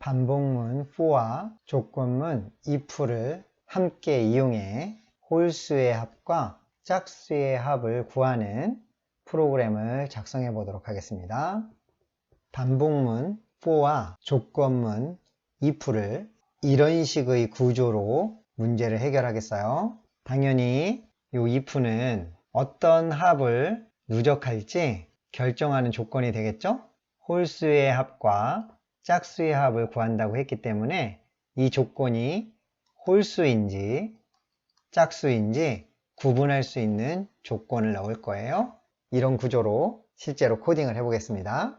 반복문 for와 조건문 if를 함께 이용해 홀수의 합과 짝수의 합을 구하는 프로그램을 작성해 보도록 하겠습니다. 반복문 for와 조건문 if를 이런 식의 구조로 문제를 해결하겠어요. 당연히 이 if는 어떤 합을 누적할지 결정하는 조건이 되겠죠? 홀수의 합과 짝수의 합을 구한다고 했기 때문에 이 조건이 홀수인지 짝수인지 구분할 수 있는 조건을 넣을 거예요. 이런 구조로 실제로 코딩을 해보겠습니다.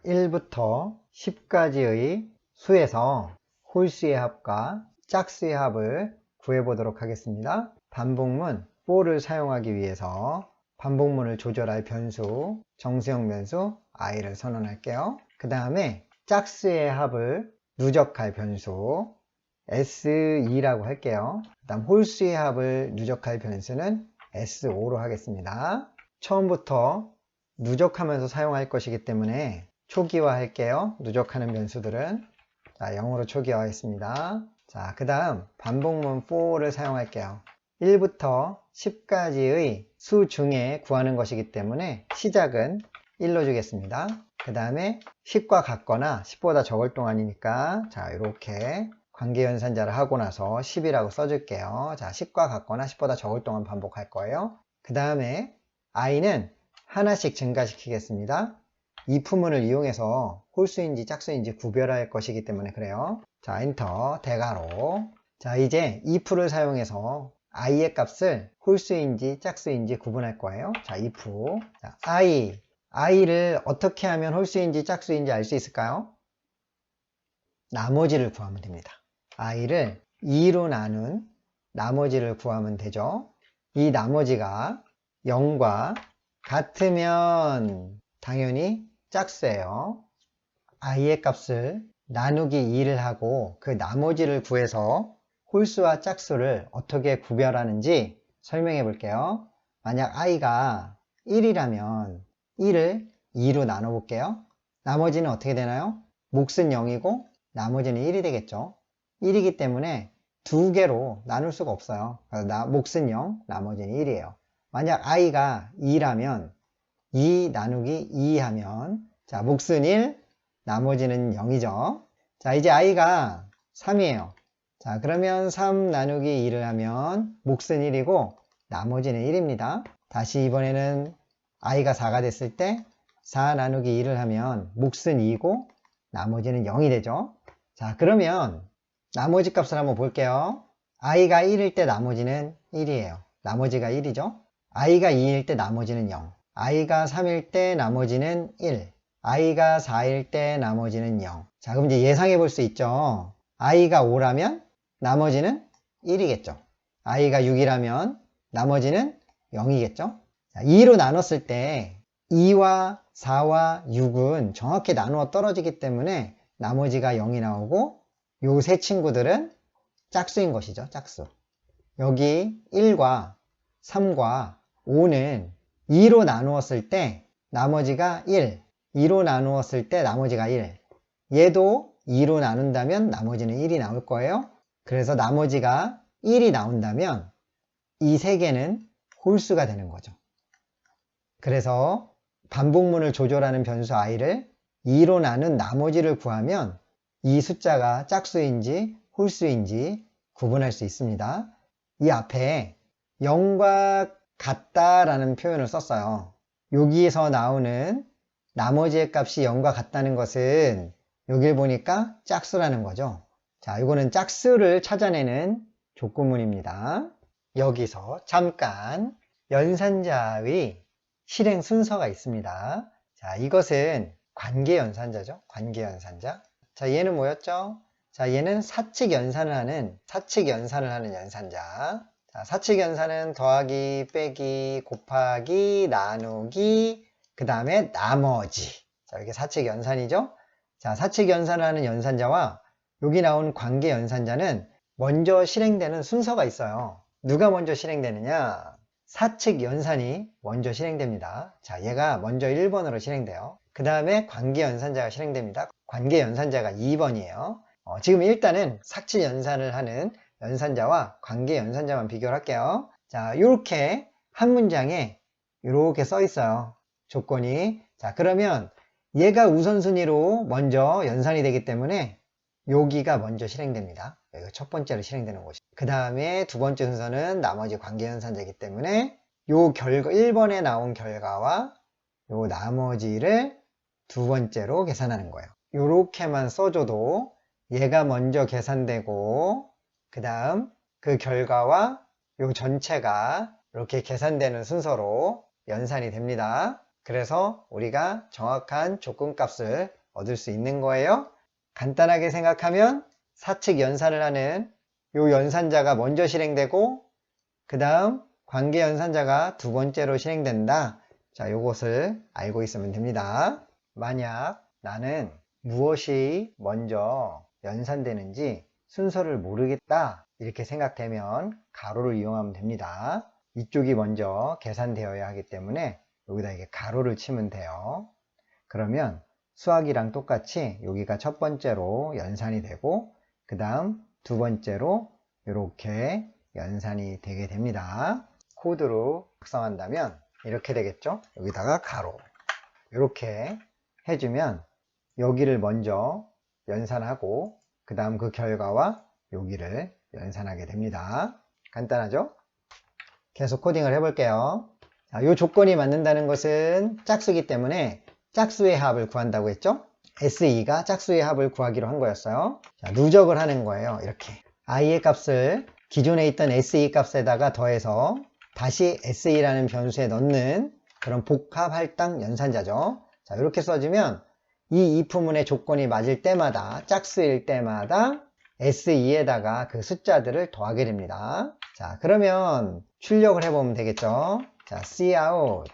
1부터 10까지의 수에서 홀수의 합과 짝수의 합을 구해보도록 하겠습니다. 반복문 for를 사용하기 위해서 반복문을 조절할 변수, 정수형 변수 i를 선언할게요. 그 다음에 짝수의 합을 누적할 변수 S2라고 할게요. 그 다음 홀수의 합을 누적할 변수는 S5로 하겠습니다. 처음부터 누적하면서 사용할 것이기 때문에 초기화 할게요. 누적하는 변수들은 자, 0으로 초기화하겠습니다. 자, 그 다음 반복문 for를 사용할게요. 1부터 10까지의 수 중에 구하는 것이기 때문에 시작은 1로 주겠습니다. 그 다음에 10과 같거나 10보다 적을 동안이니까 자, 이렇게 관계연산자를 하고 나서 10이라고 써줄게요. 자, 10과 같거나 10보다 적을 동안 반복할 거예요. 그 다음에 i는 하나씩 증가시키겠습니다. if문을 이용해서 홀수인지 짝수인지 구별할 것이기 때문에 그래요. 자, 엔터 대괄호. 자, 이제 if를 사용해서 i의 값을 홀수인지 짝수인지 구분할 거예요. 자, if. 자, i를 어떻게 하면 홀수인지 짝수인지 알 수 있을까요? 나머지를 구하면 됩니다. i를 2로 나눈 나머지를 구하면 되죠. 이 나머지가 0과 같으면 당연히 짝수예요. i의 값을 나누기 2를 하고 그 나머지를 구해서 홀수와 짝수를 어떻게 구별하는지 설명해 볼게요. 만약 i가 1이라면 1을 2로 나눠 볼게요. 나머지는 어떻게 되나요? 몫은 0이고 나머지는 1이 되겠죠. 1이기 때문에 두 개로 나눌 수가 없어요. 그래서 몫은 0, 나머지는 1이에요. 만약 i가 2라면 2 나누기 2 하면 자, 몫은 1, 나머지는 0이죠. 자, 이제 i가 3이에요. 자, 그러면 3 나누기 2를 하면 몫은 1이고 나머지는 1입니다. 다시 이번에는 i가 4가 됐을 때 4 나누기 2를 하면 몫은 2고 나머지는 0이 되죠. 자, 그러면 나머지 값을 한번 볼게요. i가 1일 때 나머지는 1이에요. 나머지가 1이죠. i가 2일 때 나머지는 0. i가 3일 때 나머지는 1. i가 4일 때 나머지는 0. 자, 그럼 이제 예상해 볼 수 있죠. i가 5라면 나머지는 1이겠죠. i가 6이라면 나머지는 0이겠죠. 자, 2로 나눴을 때 2와 4와 6은 정확히 나누어 떨어지기 때문에 나머지가 0이 나오고 요 세 친구들은 짝수인 것이죠. 짝수. 여기 1과 3과 5는 2로 나누었을 때 나머지가 1, 2로 나누었을 때 나머지가 1. 얘도 2로 나눈다면 나머지는 1이 나올 거예요. 그래서 나머지가 1이 나온다면 이 세 개는 홀수가 되는 거죠. 그래서 반복문을 조절하는 변수 i를 2로 나눈 나머지를 구하면 이 숫자가 짝수인지 홀수인지 구분할 수 있습니다. 이 앞에 0과 같다라는 표현을 썼어요. 여기에서 나오는 나머지의 값이 0과 같다는 것은 여길 보니까 짝수라는 거죠. 자, 이거는 짝수를 찾아내는 조건문입니다. 여기서 잠깐 연산자의 실행 순서가 있습니다. 자, 이것은 관계연산자죠. 관계연산자. 자, 얘는 뭐였죠? 자, 얘는 사칙연산을 하는 연산자. 자, 사칙연산은 더하기, 빼기, 곱하기, 나누기, 그 다음에 나머지. 자, 이게 사칙연산이죠? 자, 사칙연산을 하는 연산자와 여기 나온 관계연산자는 먼저 실행되는 순서가 있어요. 누가 먼저 실행되느냐? 사칙연산이 먼저 실행됩니다. 자, 얘가 먼저 1번으로 실행돼요. 그 다음에 관계연산자가 실행됩니다. 관계 연산자가 2번이에요. 지금 일단은 삭칠 연산을 하는 연산자와 관계 연산자만 비교를 할게요. 자, 이렇게 한 문장에 이렇게 써 있어요. 조건이. 자, 그러면 얘가 우선순위로 먼저 연산이 되기 때문에 여기가 먼저 실행됩니다. 여기가 첫 번째로 실행되는 곳이. 그 다음에 두 번째 순서는 나머지 관계 연산자이기 때문에 요 결과 1번에 나온 결과와 요 나머지를 두 번째로 계산하는 거예요. 요렇게만 써줘도 얘가 먼저 계산되고 그 다음 그 결과와 요 전체가 이렇게 계산되는 순서로 연산이 됩니다. 그래서 우리가 정확한 조건값을 얻을 수 있는 거예요. 간단하게 생각하면 사측 연산을 하는 요 연산자가 먼저 실행되고 그 다음 관계 연산자가 두 번째로 실행된다. 자, 요것을 알고 있으면 됩니다. 만약 나는 무엇이 먼저 연산되는지 순서를 모르겠다 이렇게 생각되면 가로를 이용하면 됩니다. 이쪽이 먼저 계산되어야 하기 때문에 여기다 이게 가로를 치면 돼요. 그러면 수학이랑 똑같이 여기가 첫 번째로 연산이 되고 그 다음 두 번째로 이렇게 연산이 되게 됩니다. 코드로 작성한다면 이렇게 되겠죠. 여기다가 가로 이렇게 해주면 여기를 먼저 연산하고 그 다음 그 결과와 여기를 연산하게 됩니다. 간단하죠? 계속 코딩을 해볼게요. 자, 이 조건이 맞는다는 것은 짝수이기 때문에 짝수의 합을 구한다고 했죠? SE가 짝수의 합을 구하기로 한 거였어요. 자, 누적을 하는 거예요. 이렇게 i의 값을 기존에 있던 SE 값에다가 더해서 다시 SE라는 변수에 넣는 그런 복합 할당 연산자죠. 자, 이렇게 써주면 이 이프문의 조건이 맞을 때마다 짝수일 때마다 SE에다가 그 숫자들을 더하게 됩니다. 자, 그러면 출력을 해보면 되겠죠. 자, cout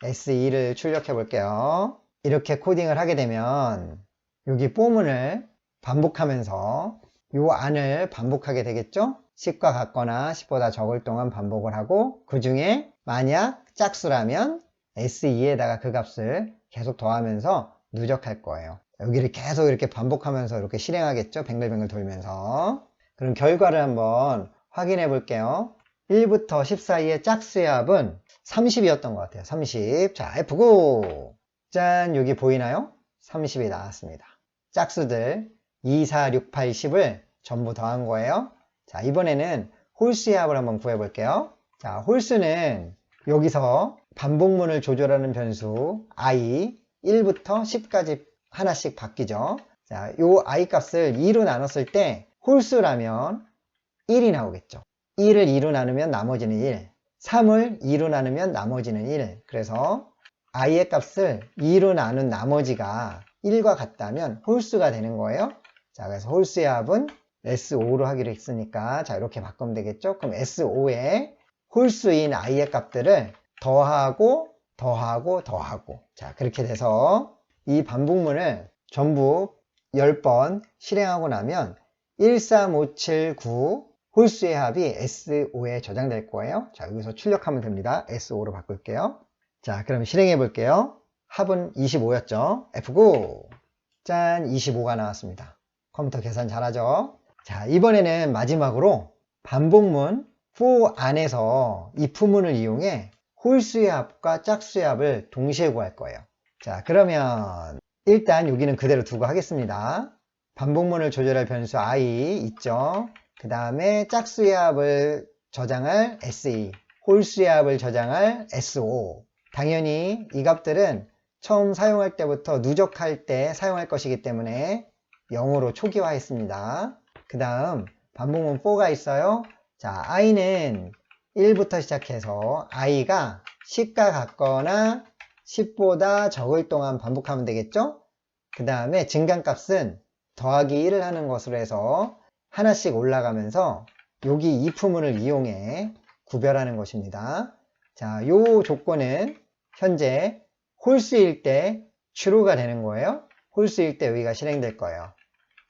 SE를 출력해 볼게요. 이렇게 코딩을 하게 되면 여기 포문을 반복하면서 요 안을 반복하게 되겠죠. 10과 같거나 10보다 적을 동안 반복을 하고 그 중에 만약 짝수라면 SE에다가 그 값을 계속 더하면서 누적할 거예요. 여기를 계속 이렇게 반복하면서 이렇게 실행하겠죠. 뱅글뱅글 돌면서. 그럼 결과를 한번 확인해 볼게요. 1부터 10 사이의 짝수의 합은 30이었던 것 같아요. 30. 자, F9. 짠, 여기 보이나요? 30이 나왔습니다. 짝수들 2, 4, 6, 8, 10을 전부 더한 거예요. 자, 이번에는 홀수의 합을 한번 구해 볼게요. 자, 홀수는 여기서 반복문을 조절하는 변수 i 1부터 10까지 하나씩 바뀌죠. 자, 요 i 값을 2로 나눴을 때 홀수라면 1이 나오겠죠. 1을 2로 나누면 나머지는 1. 3을 2로 나누면 나머지는 1. 그래서 i의 값을 2로 나눈 나머지가 1과 같다면 홀수가 되는 거예요. 자, 그래서 홀수의 합은 S5로 하기로 했으니까 자, 이렇게 바꾸면 되겠죠. 그럼 S5에 홀수인 i의 값들을 더하고 자, 그렇게 돼서 이 반복문을 전부 10번 실행하고 나면 1, 3, 5, 7, 9 홀수의 합이 S5에 저장될 거예요. 자, 여기서 출력하면 됩니다. S5로 바꿀게요. 자, 그럼 실행해 볼게요. 합은 25였죠. F9. 짠, 25가 나왔습니다. 컴퓨터 계산 잘하죠? 자, 이번에는 마지막으로 반복문 for 안에서 if문을 이용해 홀수의 합과 짝수의 합을 동시에 구할 거예요. 자, 그러면 일단 여기는 그대로 두고 하겠습니다. 반복문을 조절할 변수 i 있죠. 그 다음에 짝수의 합을 저장할 SE, 홀수의 합을 저장할 SO. 당연히 이 값들은 처음 사용할 때부터 누적할 때 사용할 것이기 때문에 0으로 초기화했습니다. 그 다음 반복문 for가 있어요. 자, i는 1부터 시작해서 i가 10과 같거나 10보다 적을 동안 반복하면 되겠죠? 그 다음에 증간값은 더하기 1을 하는 것으로 해서 하나씩 올라가면서 여기 if문을 이용해 구별하는 것입니다. 자, 요 조건은 현재 홀수일 때 true가 되는 거예요. 홀수일 때 여기가 실행될 거예요.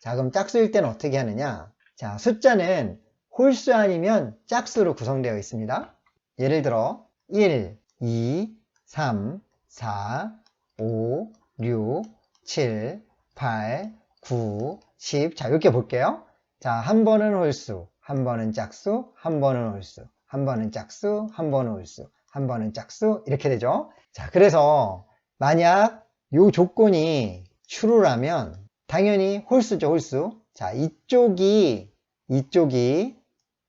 자, 그럼 짝수일 때는 어떻게 하느냐? 자, 숫자는 홀수 아니면 짝수로 구성되어 있습니다. 예를 들어 1, 2, 3, 4, 5, 6, 7, 8, 9, 10. 자, 이렇게 볼게요. 자, 한 번은 홀수, 한 번은 짝수, 한 번은 홀수, 한 번은 짝수, 한 번은 홀수, 한 번은 짝수. 이렇게 되죠. 자, 그래서 만약 이 조건이 true라면 당연히 홀수죠, 홀수. 자, 이쪽이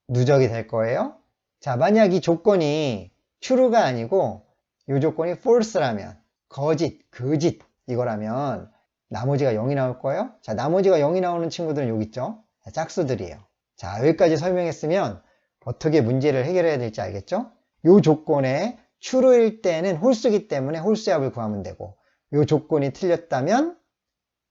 누적이 될 거예요. 자, 만약 이 조건이 true가 아니고 이 조건이 false라면 거짓 이거라면 나머지가 0이 나올 거예요. 자, 나머지가 0이 나오는 친구들은 여기 있죠. 자, 짝수들이에요. 자, 여기까지 설명했으면 어떻게 문제를 해결해야 될지 알겠죠? 이 조건에 true일 때는 홀수기 때문에 홀수의 합을 구하면 되고 이 조건이 틀렸다면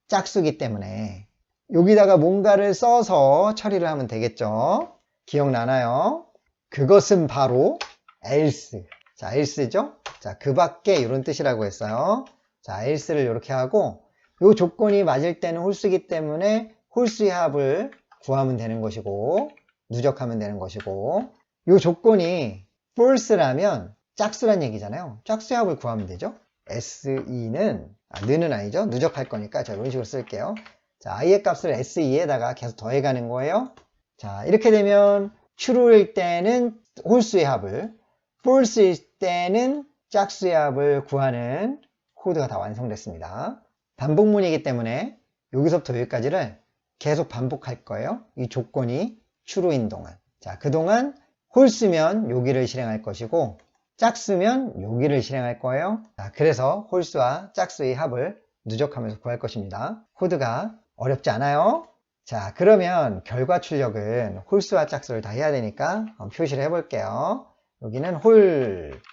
짝수기 때문에 여기다가 뭔가를 써서 처리를 하면 되겠죠. 기억나나요? 그것은 바로 else. 자, else죠? 자, 그 밖에 이런 뜻이라고 했어요. 자, else를 이렇게 하고 이 조건이 맞을 때는 홀수기 때문에 홀수의 합을 구하면 되는 것이고 누적하면 되는 것이고 이 조건이 false라면 짝수란 얘기잖아요. 짝수의 합을 구하면 되죠. SE는 는은 아니죠. 누적할 거니까 자, 이런 식으로 쓸게요. 자, i의 값을 SE에다가 계속 더해가는 거예요. 자, 이렇게 되면 true일 때는 홀수의 합을, false일 때는 짝수의 합을 구하는 코드가 다 완성됐습니다. 반복문이기 때문에 여기서부터 여기까지를 계속 반복할 거예요. 이 조건이 true인 동안. 자, 그동안 홀수면 여기를 실행할 것이고 짝수면 여기를 실행할 거예요. 자, 그래서 홀수와 짝수의 합을 누적하면서 구할 것입니다. 코드가 어렵지 않아요. 자, 그러면 결과 출력은 홀수와 짝수를 다 해야 되니까 한번 표시를 해볼게요. 여기는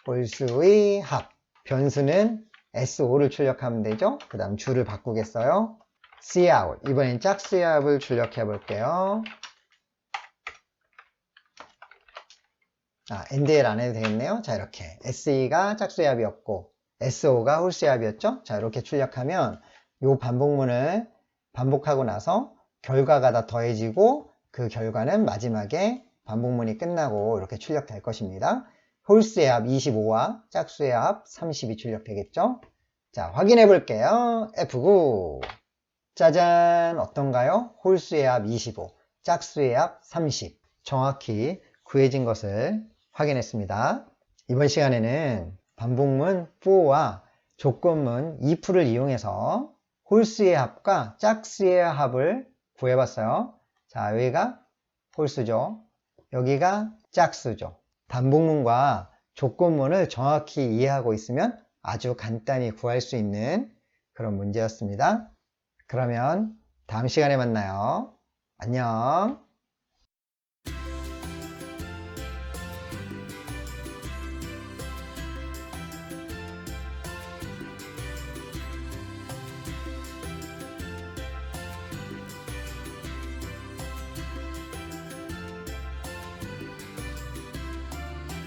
홀수의 합, 변수는 SO를 출력하면 되죠. 그 다음 주를 바꾸겠어요. Cout, 이번엔 짝수의 합을 출력해 볼게요. NDL 안 해도 되겠네요. 자, 이렇게 SE가 짝수의 합이었고 SO가 홀수의 합이었죠. 자, 이렇게 출력하면 이 반복문을 반복하고 나서 결과가 다 더해지고 그 결과는 마지막에 반복문이 끝나고 이렇게 출력될 것입니다. 홀수의 합 25와 짝수의 합 30이 출력되겠죠. 자, 확인해 볼게요. F9. 짜잔, 어떤가요? 홀수의 합 25, 짝수의 합 30. 정확히 구해진 것을 확인했습니다. 이번 시간에는 반복문 for와 조건문 if를 이용해서 홀수의 합과 짝수의 합을 구해봤어요. 자, 여기가 홀수죠. 여기가 짝수죠. 반복문과 조건문을 정확히 이해하고 있으면 아주 간단히 구할 수 있는 그런 문제였습니다. 그러면 다음 시간에 만나요. 안녕.